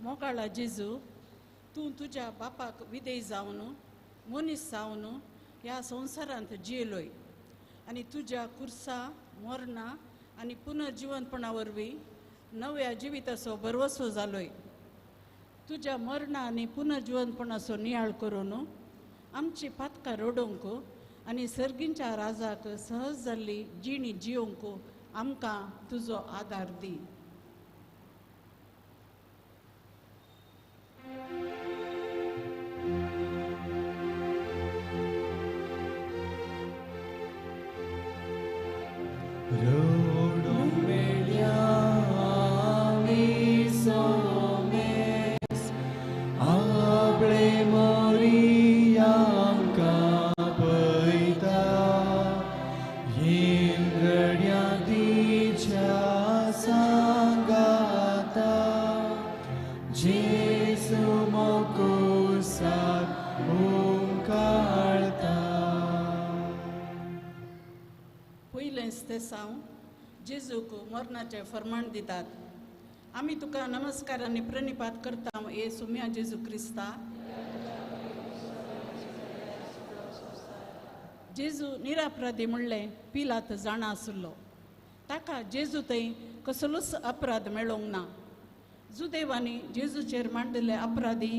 मोगाळा जेजू तू तुझ्या बापाक विधेय जावन मनीस जावन ह्या संवसारांत जियेलोय आनी तुझ्या कुर्सा मरणा आनी पुनर्जीवनपणा वरवीं नव्या जिविताचो भरवसो जालोय. तुझ्या मरणा आनी पुनर्जीवनपणाचो नियाळ करून आमची पातकां रडोवंक आनी सर्गींच्या राजाक सहज जाल्ली जिणी जियोवंक आमकां तुजो आदार दी. जेजूक मरणाचे फरमाण दितात. आमी तुका नमस्कार आनी प्रणिपात करता हे सुम्या जेजू क्रिस्ता. जेजू निरापराधी म्हणलें पिलात जाणा आसलो. ताका जेजू थंय कसलोच अपराध मेळोंक ना. जुदेवांनी जेजूचेर मांडिल्ले अपराधी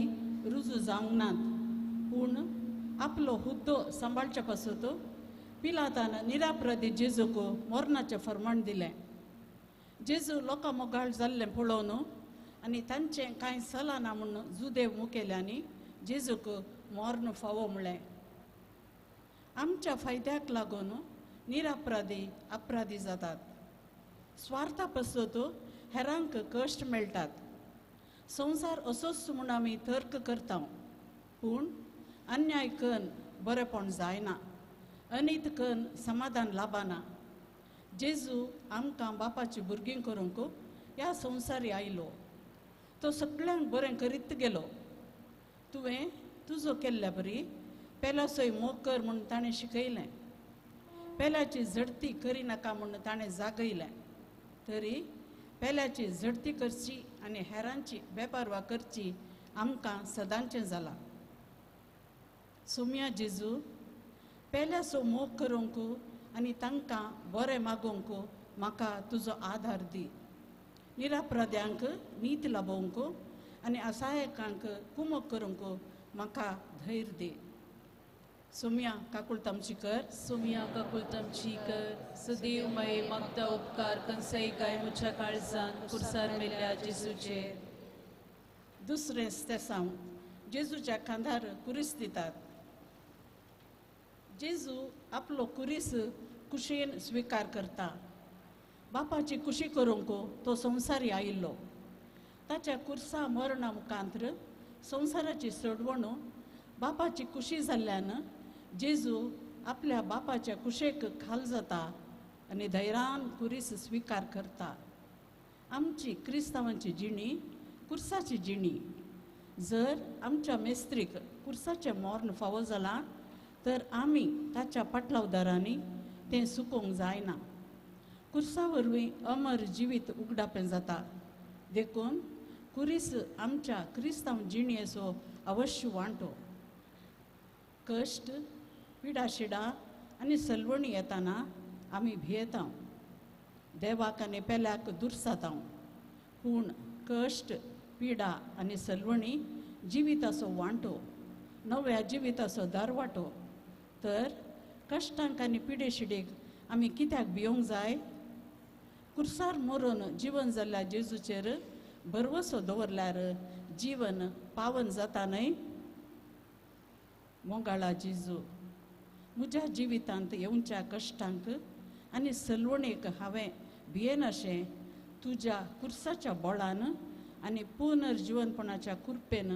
रुजू जावंक नात. पूण आपलो हुद्दो सांबाळच्या पासत पिलातान निरापराधी जेजूक मरणाचें फरमाण दिलें. जेजू लोकां मोगाळ जाल्लें पळोवन आनी तांचें कांय चलना म्हूण जुदेव मुखेल्यांनी जेजूक मरण फावो म्हणलें. आमच्या फायद्याक लागून निरापराधी अपराधी जातात. स्वार्था पासत हेरांक कश्ट मेळटात. संवसार असोच म्हूण आमी तर्क करता. पूण अन्याय करून बरेपण जायना. अनित करून समाधान लाभना. जेजू आमकां बापाची भुरगीं करूंक ह्या संवसारी आयलो. तो सगळ्यांक बरें करीत गेलो. तुवें तुजो केल्ल्या बरी पेलासोय मोग कर म्हूण ताणें शिकयलें. पेल्याची झडती करिनाका म्हूण ताणें जागयलें. तरी पेल्याची झडती करची आनी हेरांची बेपारवा करची आमकां सदांचें जालां. सुम्या जेजू पेल्याचो मोग करूंक आनी तांकां बरें मागोवंक म्हाका तुजो आदार दी. निरापराध्यांक नीत लाबोवंक आनी असायकांक कुमक करूंक म्हाका धैर्य दी. सुम्या काकुळतामची कर. सुम्या काकुळतामची कर. सदैव माये मागता उपकार कंसाई काय मुच्या काळजान कुर्सार मेल्ल्या जेजूचेर. दुसरें स्तेसांव जेजूच्या खांदार कुरीस दितात. जेजू आपलो कुरीस कुशेन स्विकार करता. बापाची कुशी करूंक तो संवसारी आयिल्लो. ताच्या कुर्सा मरणा मुखांतर संवसाराची सोडवण बापाची कुशी जाल्ल्यान जेजू आपल्या बापाच्या कुशेक खाल जाता आनी धैर्यान कुरीस स्विकार करता. आमची क्रिस्तांवांची जिणी कुर्साची जिणी. जर आमच्या मेस्त्रीक कुर्साचें मरण फावो जालां तर आमी ताच्या पाटलावदारांनी तें सुकोवंक जायना. कुर्सा वरवीं अमर जिवीत उगडापें जाता. देखून कुरीस आमच्या क्रिस्तांव जिणयेचो अवश्य वांटो. कश्ट पिडाशिडा आनी सलवणी येताना आमी भियेता. देवाक आनी पेल्याक दुर्साता. पूण कश्ट पिडा आनी सलवणी जिविताचो वांटो, नव्या जिविताचो दारवाटो. तर कश्टांक आनी पिडेशिडेक आमी कित्याक भियोंक जाय? कुर्सार मरून जीवन जाल्ल्या जेजूचेर भरवसो दवरल्यार जीवन पावन जाता न्हय. मोगाळा जेजू, म्हज्या जिवितांत येवच्या कश्टांक आनी सलवणेक हांवें भियेनाशें तुज्या कुर्साच्या बोळान आनी पुनर्जीवनपणाच्या कुरपेन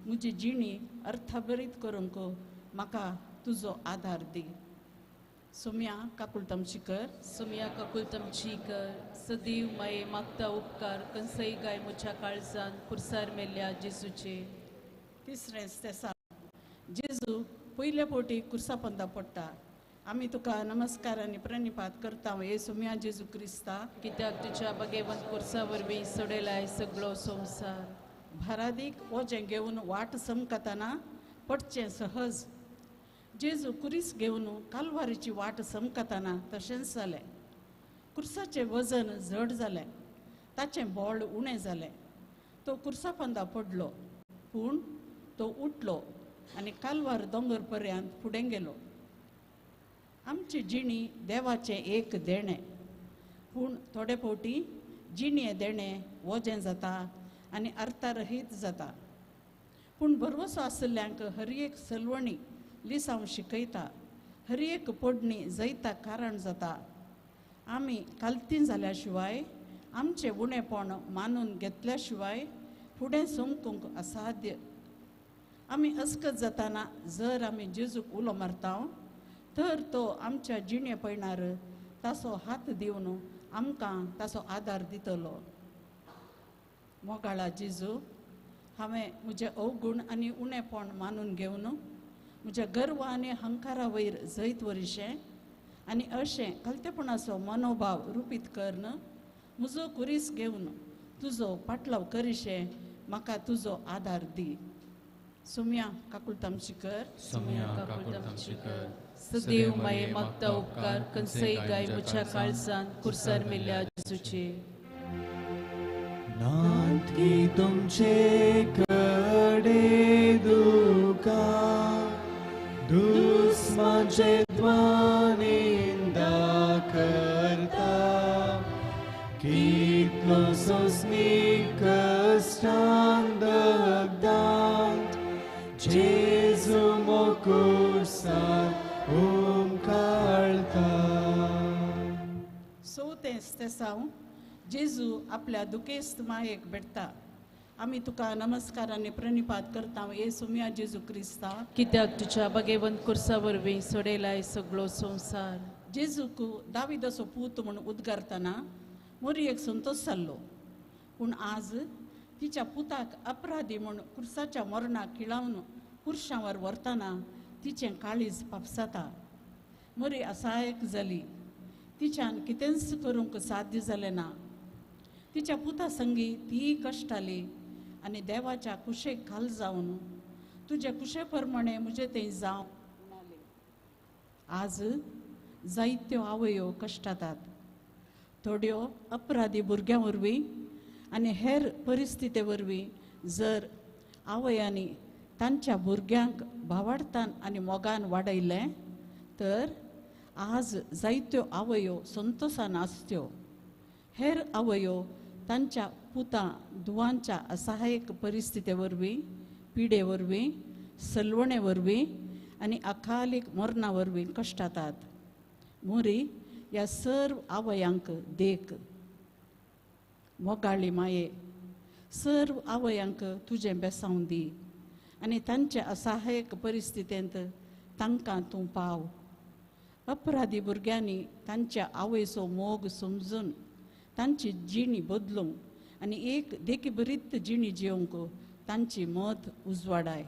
म्हजी जिणी अर्थभरीत करूंक म्हाका तुजो आदार दी. सुम्या काकुळतामची कर. सुम्या काकुळतामची कर. सदैव माये मागता उपकार कंसाई गाय मुच्या काळजान कुर्सार मेल्ल्या जेजूचेर. तिसरें स्तेसांव जेजू पयले फावटी कुर्सा पंदा पडटा. आमी तुका नमस्कार आनी प्रणिपात करता हे सुम्या जेजू क्रिस्ता. कित्याक तुज्या बगेवंत कुर्सा वरवीं सोडयलाय सगळो संवसार. भारादीक ओजें घेवन वाट समकताना पडचें सहज. जेजू कुरीस घेवन कालवारीची वाट समकताना तशेंच जालें. कुर्साचें वजन जड जालें, ताचें बोळ उणें जालें. तो कुर्सा पंदा पडलो, पूण तो उठलो आनी कालवार दोंगर पर्यंत फुडें गेलो. आमची जिणी देवाचें एक देणें, पूण थोडे फावटी जिणें देणें वजें जाता आनी अर्थरहीत जाता. पूण बरवसो आशिल्ल्यांक हर एक सलवणी लिसांव शिकयता, हर एक पडणी जैता कारण जाता. आमी कालतीं जाल्या शिवाय, आमचें उणेपण मानून घेतल्या शिवाय फुडें सोंकूंक असाध्य. आमी अस्कत जाताना जर आमी जेजूक उलो मारता, तर तो आमच्या जिणे पळयणार ताचो हात दिवन आमकां ताचो आदार दितलो. मोगाळा जेजू, हांवें म्हजें अवगुण आनी उणेपण मानून घेवन म्हज्या गर्व आनी अहंकारा वयर जैत वरिशें आनी अशें कलतेपणाचो मनोभाव रुपीत करन म्हजो कुरीस घेवन तुजो पाटलाव करिशें म्हाका तुजो आदार दी. सुम्या काकुळ तामची कर. सुम्या काकुळ तामची कर. सदैव माये मागता उपकार कंसय गाय म्हज्या काळजान कुर्सार मेल्या जेजूचे. नातकी तुमचे कडे दुका दुस माझे द्वानिंदा करता कितलो सोसमी कष्टान दगदांत जेजू मोकुर्सार काळता. सोतेंच ते साव जेजू आपल्या दुखेस्त मायेक भेटता. आमी तुका नमस्कार आनी प्रणिपात करता ये सुम्या जेजू क्रिस्ता, कित्याक तुज्या बागेवंत कुर्सा वरवीं सोडयलाय सगळो संवसार. जेजूक दाविदाचो पूत म्हूण उद्गारतना मोरयेक संतोश जाल्लो, पूण आज तिच्या पुताक अपराधी म्हूण कुर्साच्या मरणाक खिळावन कुर्शांवर व्हरतना तिचें काळीज पापसाता. मोरी असायक जाली, तिच्यान कितेंच करूंक साध्य जालें ना. तिच्या पुता संगी ती कश्टाली आनी देवाच्या कुशेक खाल जावन तुजे कुशे प्रमाणे म्हजे तें जावं म्हणाले. आज जायत्यो आवयो कश्टातात. थोड्यो अपराधी भुरग्यां वरवीं आनी हेर परिस्थिती वरवीं जर आवयांनी तांच्या भुरग्यांक भावार्थान आनी मोगान वाडयलें तर आज जायत्यो आवयो संतोशान आसत्यो. हेर आवयो तांच्या पुतां दुवांच्या असहायक परिस्थिती वरवीं, पिडे वरवीं, सलवणे वरवीं आनी अकालीक मरणा वरवीं कश्टातात. मोरी ह्या सर्व आवयांक देख. मोगाळी माये, सर्व आवयांक तुजें बेसांव दी आनी तांच्या असहायक परिस्थितींत तांकां तूं पाव. अपराधी भुरग्यांनी तांच्या आवयचो मोग समजून तांची जिणी बदलूंक आनी एक देखीबरीत जिणी जिवंक तांची मत उजवाडाय.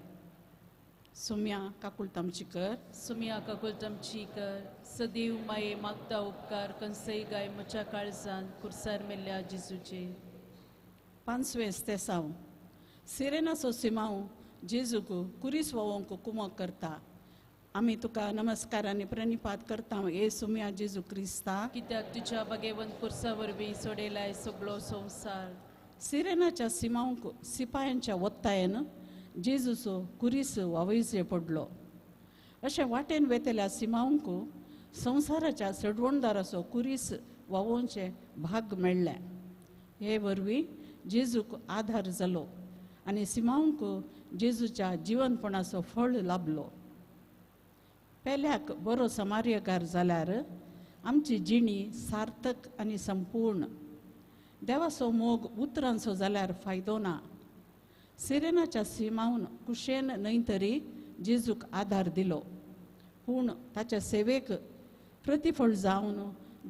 सुम्या काकुळ तामची कर. सुम्या काकुळ तामची कर. सदैव माये मागता उपकार कंसय गाय म्हज्या काळजान कुर्सार मेल्या जेजूचे. पांचवें तेसांव सिरेनाचो सिमांव जेजूक कुरीस वोवंक कुमक करता. आमी तुका नमस्कार आनी प्रणिपात करता ये सुम्या जेजू क्रिस्ता, कित्याक तुज्या बागेवंत कुर्सा वरवीं सोडयलाय सगळो संवसार. सिरेनाच्या सिमांक सिपायांच्या वत्तायेन जेजूचो कुरीस वावयचे पडलो. अशें वाटेन वेतेल्या सिमांक संवसाराच्या सडवणदाराचो कुरीस वावोवचे भाग मेळ्ळें. हे वरवीं जेजूक आधार जालो आनी सिमांक जेजूच्या जिवनपणाचो फळ लाभलो. पेल्याक बरो समार्यकार जाल्यार आमची जिणी सार्थक आनी संपूर्ण. देवाचो मोग उतरांचो जाल्यार फायदो ना. सिरेनाच्या सिमावन कुशेन न्हय तरी जेजूक आधार दिलो, पूण ताच्या सेवेक प्रतिफळ जावन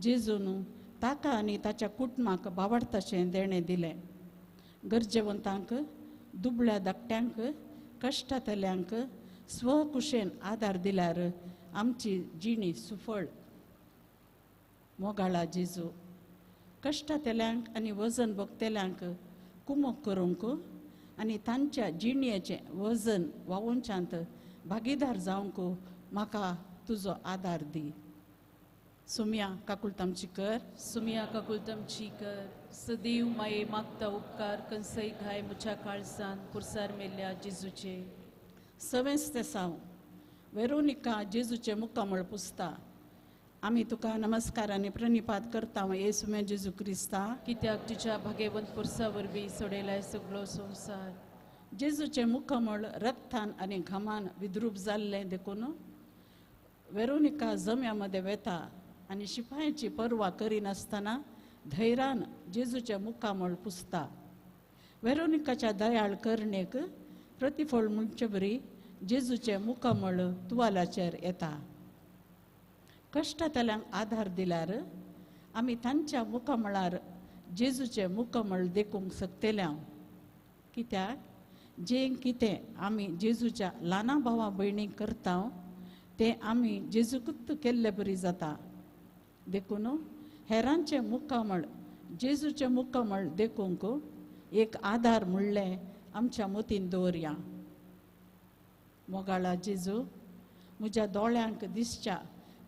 जेजून ताका आनी ताच्या कुटुंबाक बावडताचें देणें दिलें. गरजेवंतांक, दुबळ्या धाकट्यांक, कश्टातल्यांक स्वकुशेन आदार दिल्यार आमची जिणी सुफळ. मोगाळा जेजू, कश्टातल्यांक आनी वजन भोगतेल्यांक कुमक करूंक आनी तांच्या जिणयेचें वजन वावोवच्यांत भागीदार जावंक म्हाका तुजो आदार दी. सुम्या काकुळतामची कर. सुमिया काकुलतमची कर. सदैव माये मागता उपकार कंसई घाय मुच्या काळसान कुर्सार मेल्ल्या जेजूचे. सवेंस तेसांव वेरोनिका जेजूचे मुक्कामळ पुसता. आमी तुका नमस्कारांनी प्रणिपात करता येसुमे जेजू क्रिस्ता. कित्याक तुझ्या भागेवंत कुर्सा वरवीं सोडयलाय सगळो संवसार. जेजूचे मुक्कामळ रक्तान आनी घामान विद्रूप जाल्लें देखून वेरोनिका जम्यामध्ये वेता आनी शिपायाची पर्वा करिनासतना धैर्यान जेजूचे मुक्कामळ पुसता. वेरोनिकाच्या दयाळ करणेक प्रतिफळ म्हणचे बरी जेजूचे मुक्कामळ तुवालाचेर येता. कश्टातल्यांक आधार दिल्यार आमी तांच्या मुक्कामळार जेजूचे मुक्कामळ देखूंक शकतल्या. कित्याक जें कितें आमी जेजूच्या ल्हाना भावा भयणीक करता तें आमी जेजूकूच केल्ले बरी जाता. देखून हेरांचे मुक्कामळ जेजूचे मुक्कामळ देखूंक एक आधार म्हणलें आमच्या मतीन दवरया. मोगाळा जेजू, म्हज्या दोळ्यांक दिसच्या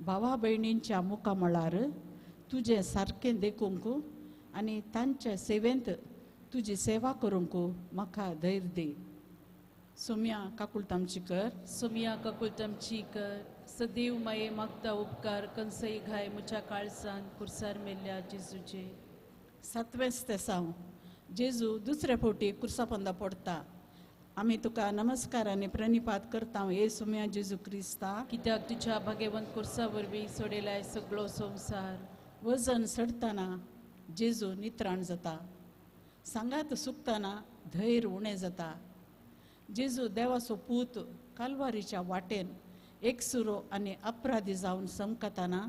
भावा भयणींच्या मुक्कामळार तुजें सारकें देखूंक आनी तांचे सेवेंत तुजी सेवा करूंक म्हाका धैर्य दी. सुम्या काकुळतामची कर. सुमिया काकुलतमची कर. सदैव माये मागता उपकार कंसई घाय मुच्या काळसान कुर्सार मेल्ल्या जेजूचे. सातवेंस तेसांव जेजू दुसरे फावटी कुर्सापंदा पडटा. आमी तुका नमस्कारांनी प्रणिपात करता येसुम्या जेजू क्रिस्ता. कित्याक तुझ्या भागेवंत कुर्सा वरवीं सोडयलाय सगळो संवसार. वजन सडतना जेजू नित्राण जाता. सांगात सुकतना धैर्य उणें जाता. जेजू देवाचो पूत कालवारीच्या वाटेन एकसुरो आनी अपराधी जावन समकतना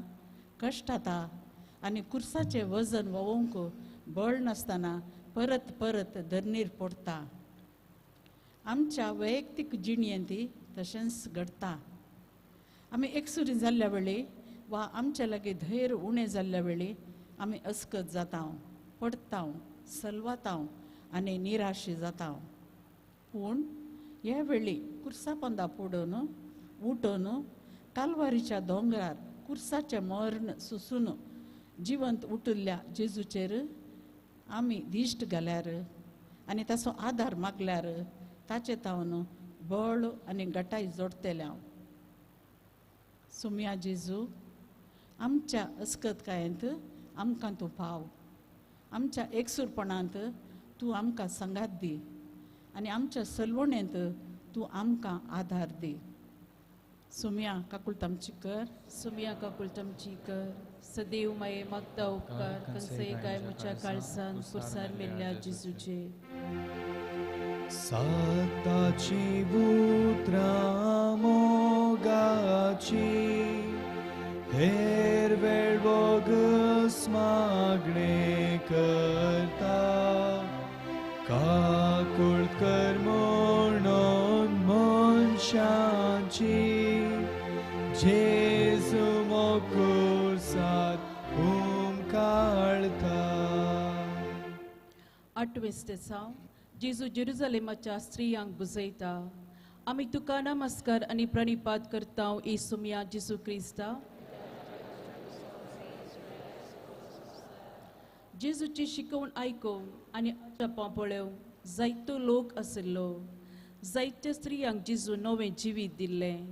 कश्टाता आनी कुर्साचें वजन वोवंक बळ नासतना परत परत धरणीर पडटा. आमच्या वैयक्तीक जिणयेंती तशेंच घडटा. आमी एकसुरी जाल्ल्या वेळी वा आमचे लागीं धैर्य उणें जाल्ल्या वेळी आमी अस्कत जाता, पडटा, सलवाता आनी निराशी जाता. पूण ह्या वेळी कुर्सापंदा पडून उठून कालवारीच्या दोंगरार कुर्साचें मरण सुसून जिवंत उठिल्ल्या जेजूचेर आमी दिश्ट घाल्यार आनी ताचो आदार मागल्यार ताचे तावन बळ आनी गटाय जोडतल्या. सुम्या जेजू, आमच्या अस्कतकायेंत आमकां तूं पाव. आमच्या एकसूरपणांत तूं आमकां संगात दी आनी आमच्या सलवणेंत तूं आमकां आधार दी. सुम्या काकुळतामची कर. सुमिया काकुलतमची कर. सदैव माये मागता उपकार कंसई घाय मुच्या काळसान कुर्सार मेल्ल्या जेजूचे. सत्ताची उतरां मोगाची हेर वेळ बोगस मागणे करता. काकुळ कर म्हणून मनशांची जेजू मोकुर्सात काळता. आठवेस तेसांव जेजू जेरुजलेमाच्या स्त्रियांक बुजयता. आमी तुका नमस्कार आनी प्रणिपात करता येसुम्या जेजू क्रिस्ता. जेजूची शिकवण आयकून आनी जपां पळोवंक जायतो लोक आशिल्लो. जायत्या स्त्रियांक जेजू नवें जिवीत दिल्लें.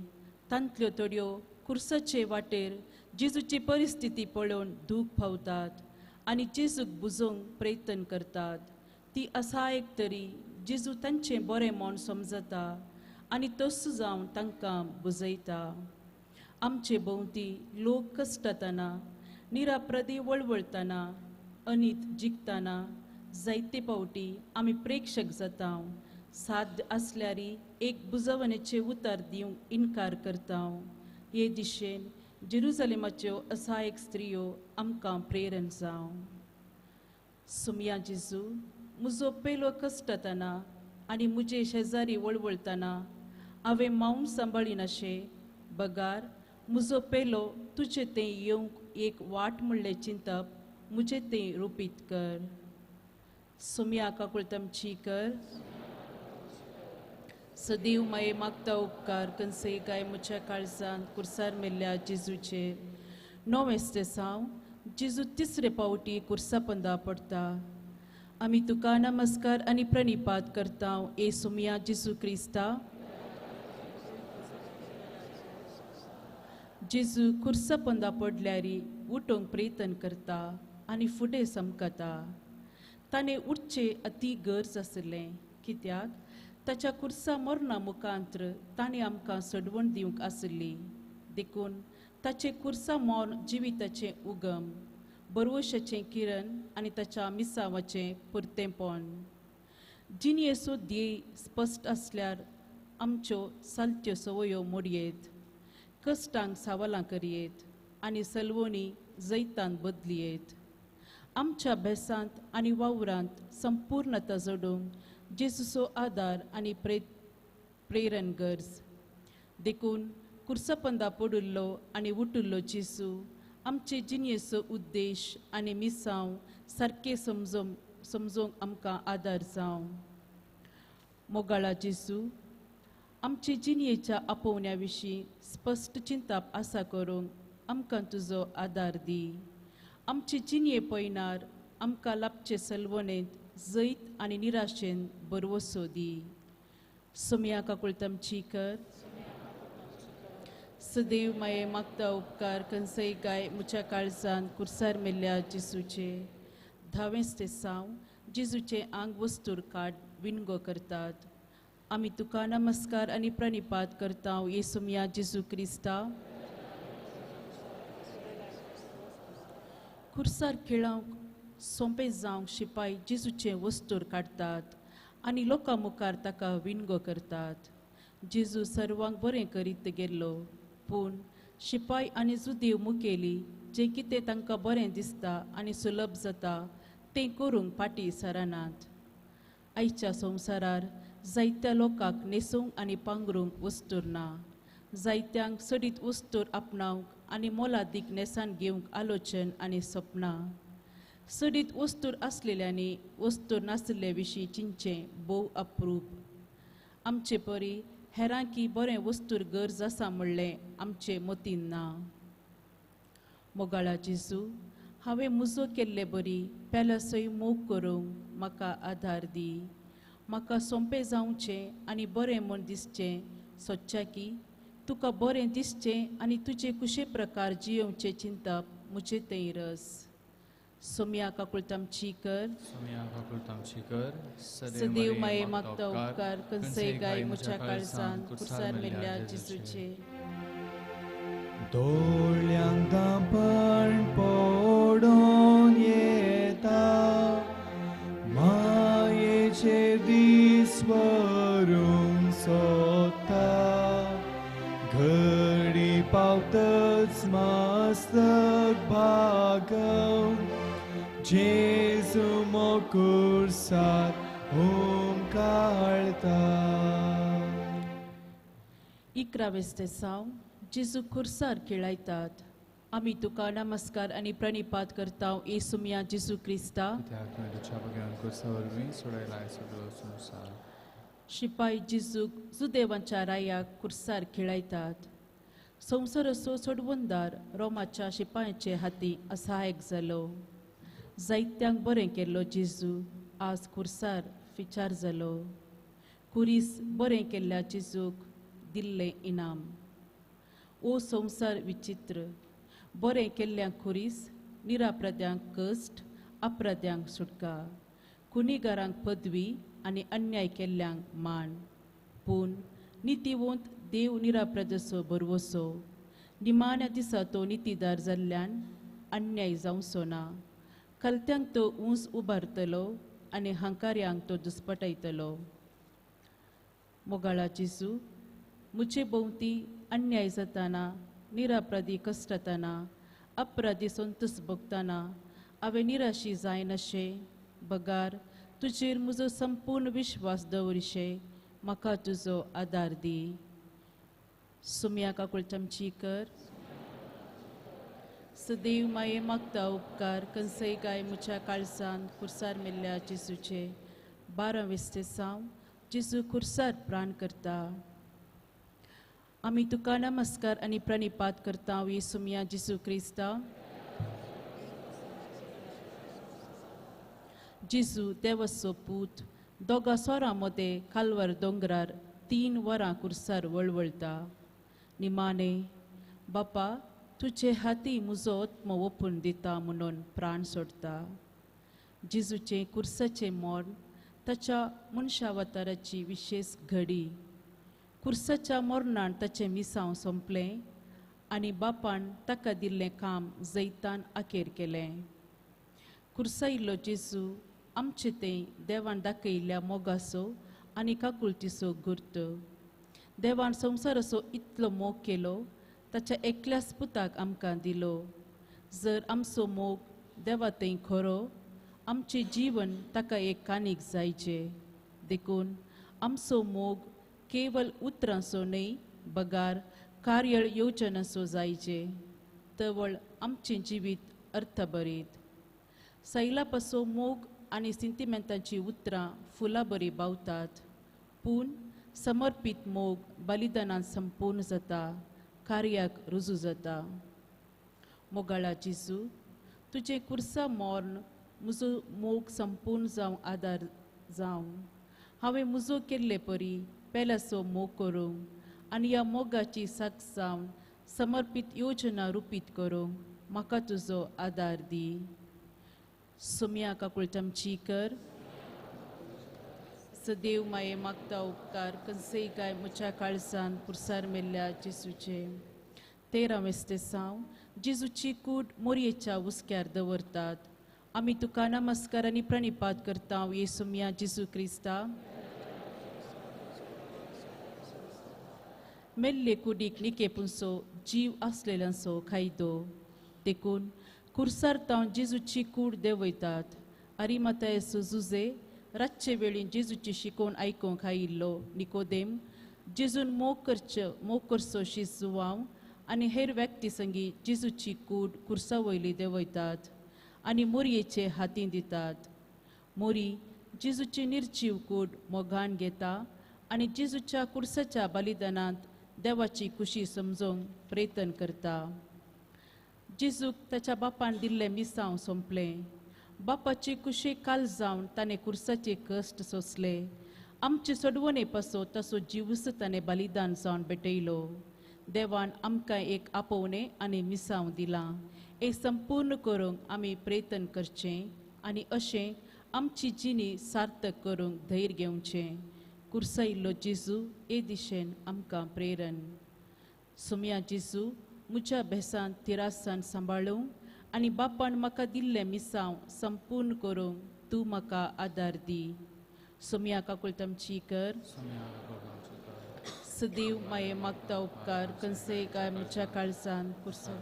तांतल्यो थोड्यो कुर्साचे वाटेर जेजूची परिस्थिती पळोवन दूख पावतात आनी जेजूक बुजोवंक प्रयत्न करतात. ती असायक तरी जेजू तांचें बरें मन समजता आनी तस जावन तांकां बुजयता. आमचे भोंवती लोक कश्टातना, निरापराधी वळवळतना, अनीत जिखतना जायते फावटी आमी प्रेक्षक जाता. साध्य आसल्यारी एक बुजवणेचें उतर दिवंक इन्कार करता. हे दिशेन जेरुजलेमाच्यो असायक स्त्रियो आमकां प्रेरण जावं. सुम्या जेजू, म्हजो पेलो कश्टातना आनी म्हजे शेजारी वळवळतना हांवें मौन सांबाळिनाशें बगार म्हजो पेलो तुजें तें येवंक एक वाट म्हणलें चिंतप म्हजें तें रुपीत कर. सुम्या काकुळतमची कर. सदैव माये मागता उपकार कनसे काय मुच्या काळजान कुर्सार मेल्ल्या जेजूचेर 9 साव जेजू तिसरे पावटी कुर्सा पंदा पडटा आमी तुका नमस्कार आनी प्रणिपात करता ए सुमिया जेजू क्रिस्ता जेजू कुर्सा पंदा पडल्यारी उठोंक प्रयत्न करता आनी फुडें समकता ताणें उठचे अति गरज आसलें कित्याक ताच्या कुर्सा मरणा मुखांत्र ताणें आमकां सडवण दिवंक आसली देखून ताचे कुर्सा मोर जिविताचें उगम बरवशाचें किरण आनी ताच्या मिसावाचें पुर्तेपण जिणयेचो ध्येय स्पश्ट आसल्यार आमच्यो सालत्यो सवयो मोडयेत कश्टांक सावलां करयेत आनी सलवणी जैतान बदलियेत आमच्या भेसांत आनी वावरांत संपूर्णता जोडूंक जेजूचो आदार आनी प्रेरण गरज देखून कुर्सापंदा पडुल्लो आनी उठुल्लो जेजू आमचे जिणयेचो उद्देश आनी मिसांव सारके समजोवंक आमकां आदार जावं मोगाळा जेजू आमचे जिणयेच्या आपोवण्या विशीं स्पश्ट चिंता आसा करूंक आमकां तुजो आदार दी आमचे जिणये पयनार आमकां लाभचे सलवणेंत जैत आनी निराशेन बरवसो दी सोम्या काकुळतामची कर सदैव माये मागता उपकार कनसय गाय मुच्या काळजान कुर्सार मेल्ल्या जेजूचे 10 साव जेजूचे आंग वस्तूर काड विणगो करतात आमी तुका नमस्कार आनी प्रणिपात करता येसुमिया जेजू क्रिस्ता कुर्सार खेळांक सोंपे जावंक शिपाई जेजूचे वस्तूर काडतात आनी लोकां मुखार ताका विणगो करतात जेजू सर्वांक बरें करीत गेल्लो पूण शिपाई आनी जुदेव मुखेली जें कितें तांकां बरें दिसता आनी सुलभ जाता तें करूंक फाटीं सरनात आयच्या संवसारार जायत्या लोकांक न्हेसूंक आनी पांघरूंक वस्तूर ना जायत्यांक सडीत वस्तूर आपणावंक आनी मोलादीक नेसान घेवंक आलोचन आनी सपनां सडीत वस्तूर आसलेल्यांनी वस्तूर नासले विशीं चिंतचें भोव अप्रूप आमचे परी हेरांकी बरें वस्तूर गरज आसा म्हणलें आमचे मतीन ना मोगाळा जेजू हांवें मुजो केल्ले बरी पेलासय मोग करूंक म्हाका आदार दी म्हाका सोंपें जावचें आनी बरें म्हूण दिसचें सोदच्या तुका बरें दिसचें आनी तुजे कुशे प्रकार जियोवचें चिंतप मुचे तें रस सोम्या काकुळतामची कर सदैव माये मागता उपकार कनसय गाय मुच्या काळजान कुर्सार मेल्ल्या जेजूचे दोळ्यांक दांपण पडून येता मायेचे दीस वरूंक सोदता घडी पावतच मस्तक भागव जेजू मोकुर्सात ओंकारता 11 साव जेजू खुर्सार खेळायतात आमी तुका नमस्कार आनी प्रणिपात करता येसुमिया जेजू क्रिस्ता शिपाई जेजूक जुदेवांच्या रायाक खुर्सार खेळायतात संवसाराचो सोडवंदार रोमाच्या शिपायांचे हाती असहायक जालो जायत्यांक बरें केल्लो जेजू आज खुर्सार विचार जालो कुरीस बरें केल्ल्या जेजूक दिल्लें इनाम ओ संवसार विचित्र बरें केल्ल्यांक खुरीस निरापराध्यांक कश्ट अपराध्यांक सुटका कुणीगारांक पदवी आनी अन्याय केल्ल्यांक मान पूण नितीवंत देव निरापराधाचो बरवसो निमाण्या दिसा तो नितीदार जाल्ल्यान अन्याय जावचो ना कलत्यांक तो ऊंच उबारतलो आनी हंकार्यांक तो दुस्पटायतलो मोगाळा जेजू मुचे भोंवती अन्याय जाताना निरापराधी कश्टातना अपराधी संतोस भोगतना हांवें निराशी जाय नशें बगार तुजेर म्हजो संपूर्ण विश्वास दवरिशे म्हाका तुजो आदार दी सुम्या काकुळतामची कर सदैव माये मागता उपकार कनसय गाय मुच्या काळजान खुर्सार मेल्ल्या जेजूचे 12 साव जेजू खुर्सार प्राण करता. आमी तुका नमस्कार आनी प्रणिपात करता येसुमिया जेजू क्रिस्ता. जेजू देवाचो पूत दोगा सोरां मदें कालवार दोंगरार 3 वरां खुर्सार वळवळटा. निमाणे बापा तुजे हाती म्हजो आत्मो ओपून दिता म्हणून प्राण सोडता. जेजूचे खुर्साचे मरण ताच्या मनशावताराची विशेष घडी. खुर्साच्या मरणान ताचें मिसांव सोंपलें आनी बापान ताका दिल्लें काम जैतान आखेर केलें. खुर्सायिल्लो जेजू आमचे तें देवान दाखयिल्ल्या मोगाचो आनी काकुळटीचो गुर्त. देवान संवसाराचो इतलो मोग केलो ताच्या एकल्याच पुताक आमकां दिलो. जर आमचो मोग देवा थंय खरो आमचें जीवन ताका एक कानीक जायचें. देखून आमचो मोग केवल उतरांचो न्हय बगार कार्याळ येवजनाचो जायचे. तवळ आमचें जिवीत अर्थभरीत. सैलापाचो मोग आनी सिंटिमेंटांची उतरां फुलां बरी बावतात. पूण समर्पीत मोग बलिदानान संपूर्ण जाता, कार्याक रुजू जाता. मोगाळा जेजू तुजें खुर्सा मरण म्हजो मोग संपूर्ण जावं आदार जावं. हांवें म्हजो केल्ले परी पेलाचो मोग करूंक आनी ह्या मोगाची साक्ष जावन समर्पीत योजना रुपीत करूंक म्हाका तुजो आदार दी. सुम्या काकुळटामची कर. सदैव माये मागता उपकार कन्सई काय म्हज्या काळजान खुर्सार मेल्ल्या जेजूचे. 13वें सांव जेजूची कूड मोरयेच्या उस्क्यार दवरतात. आमी तुका नमस्कार आनी प्रणिपात करता येसुमिया जेजू क्रिस्ता. मेल्ले कुडीक निकेपुंचो जीव आसलेल्यांचो खायदो. देखून खुर्सार तावन जेजूची कूड देंवयतात. अरिमथायचो जुजे रातचे वेळीन जेजूची शिकोवन आयकूंक आयिल्लो निकोदेम जेजून मोग करचो शीस जुवांव आनी हेर व्यक्ती संगी जेजूची कूड खुर्सा वयली देंवयतात आनी मोरयेचे हातीन दितात. मोरी जेजूची निर्जीव कूड मोगान घेता आनी जेजूच्या खुर्साच्या बलिदानांत देवाची खुशी समजोवंक प्रयत्न करता. जेजूक ताच्या बापान दिल्लें मिसांव सोंपलें. बापाची कुशे काल जावन ताणें खुर्साचे कश्ट सोंसले. आमचे सोडवणे पासो ताचो जिवूस ताणें बलिदान जावन भेटयलो. देवान आमकां एक आपोवणें आनी मिसांव दिलां. हें संपूर्ण करूंक आमी प्रयत्न करचें आनी अशें आमची जिणी सार्थक करूंक धैर्य घेवचें. खुर्सायिल्लो जेजू हे दिशेन आमकां प्रेरण. सुम्या जेजू म्हज्या भेसान तिरासान सांबाळूंक आनी बापान म्हाका दिल्लें मिसांव संपूर्ण करूंक तूं म्हाका आदार दी. सुम्या काकुळटामची कर. सदैव माये मागता उपकार कन्सई काय म्हज्या काळजान खुर्सा.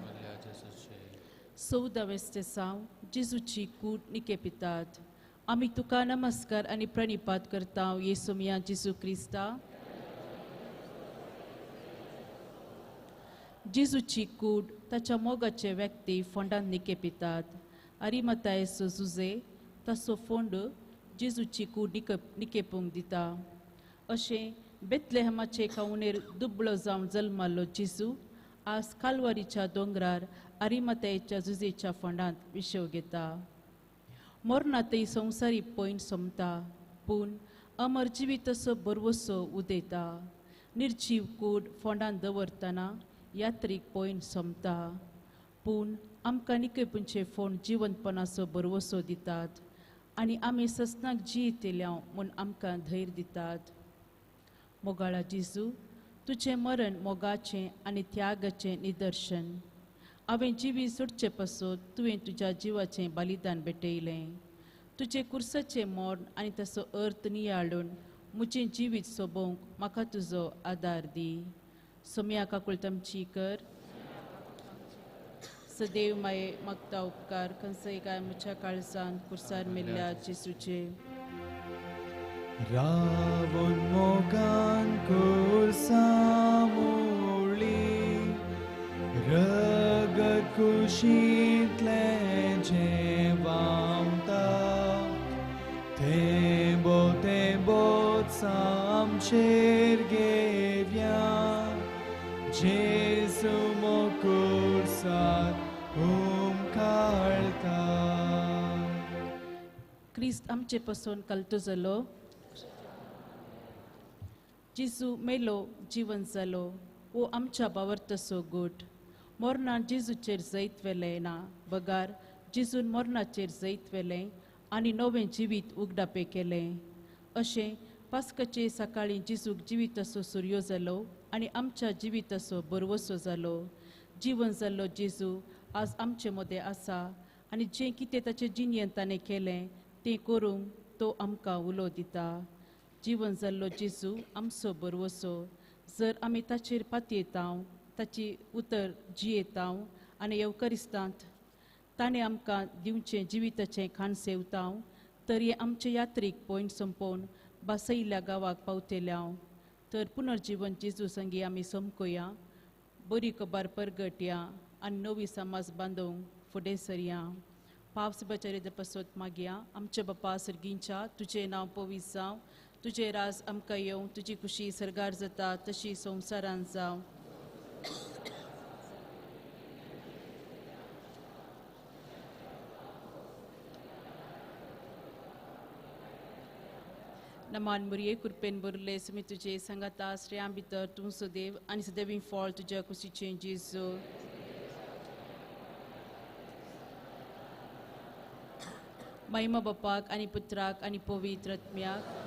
14वें सांव जेजूची कूड निकेपितात. आमी तुका नमस्कार आनी प्रणिपात करता येसुमिया जेजू क्रिस्ता. जेजूची कूड ताच्या मोगाचे व्यक्ती फोंडान निकेपितात. अरिमथायचो जुजे ताचो फोंड जेजूची कूड निकेपूंक दिता. अशें बेतलेहमाचे खावणेर दुबळो जावन जल्मालो जेजू आज कालवारीच्या दोंगरार अरिमथायच्या जुजेच्या फोंडांत विशव घेता. मरणातय संवसारी पयण सोमता पूण अमर जिविताचो बरवसो उदेता. निर्जीव कूड फोंडान दवरतना यात्रीक पयण सोमता पूण आमकां निकेपूंचे फोंड जिवंतपणाचो बरवसो दितात आनी आमी ससनाक जियेतल्या म्हूण आमकां धैर्य दितात. मोगाळा जेजू तुजें मरण मोगाचें आनी त्यागाचें निदर्शन. हांवें जिवी सोडचे पासत तुवें तुज्या जिवाचें बलिदान भेटयलें. तुजे खुर्साचें मरण आनी ताचो अर्थ नियाळून म्हजें जिवीत सोबोवंक म्हाका तुजो आदार दी. सुम्या काकुळटामची कर. सदैव माये मागता उपकार खंयसय काय म्हज्या काळजान खुर्सार मेल्ल्या जेजूचे. रावण मोगान खुर्सा मोळी रगत कुशींतले जें व्हांवता थेंबोत आमचेर घेवया जेजू मोकुरसात काळता क्रिस्त आमचे पासून कालतो जालो जेजू मेलो जीवन जालो वो आमच्या बावर तसो गोट मोरनान जेजूचेर जैत वेले ना बगार जेजून मोरनाचेर जैत वेले आनी नवें जिवीत उगडापे केले अशें पास्काचे सकाळी जेजूक जिवीताचो सूर्यो जालो आनी आमच्या जिवीताचो बरवसो जालो जीवन जाल्लो जेजू आज आमचे मदें आसा आनी जें कितें ताचे जिणेंत ताणें केलें तें करूंक तो आमकां उलो दिता जीवन जाल्लो जेजू आमचो बरवसो जर आमी ताचेर पातयेतांव ताची उतर जियेतांव आनी येवकरिस्तांत ताणें आमकां दिवचें जिविताचें खाण सेवतांव तरी आमचे यात्रेक पॉयंट संपोवन बासयल्ल्या गांवाक पावतेल्याव तर पुनर्जीवन जेजू संगी आमी समकुया बरी खबर परगटया आनी नवी समाज बांदूंक फुडें सरया पावस बचारे पासत मागया आमचे बापा सर्गींच्या तुजें नांव पवित्र जावं तुजें राज आमकां येवं तुजी खुशी सरगार जाता तशी संवसारांत जावं नमान मुरये कुरपेन बुरले सुमी तुजे संगता श्रेयां भितर तूं सुदेव आनी सदैवी फळ तुज्या कुशीचें जेजू महिमा बापाक आनी पुत्राक आनी पवित्र आत्म्याक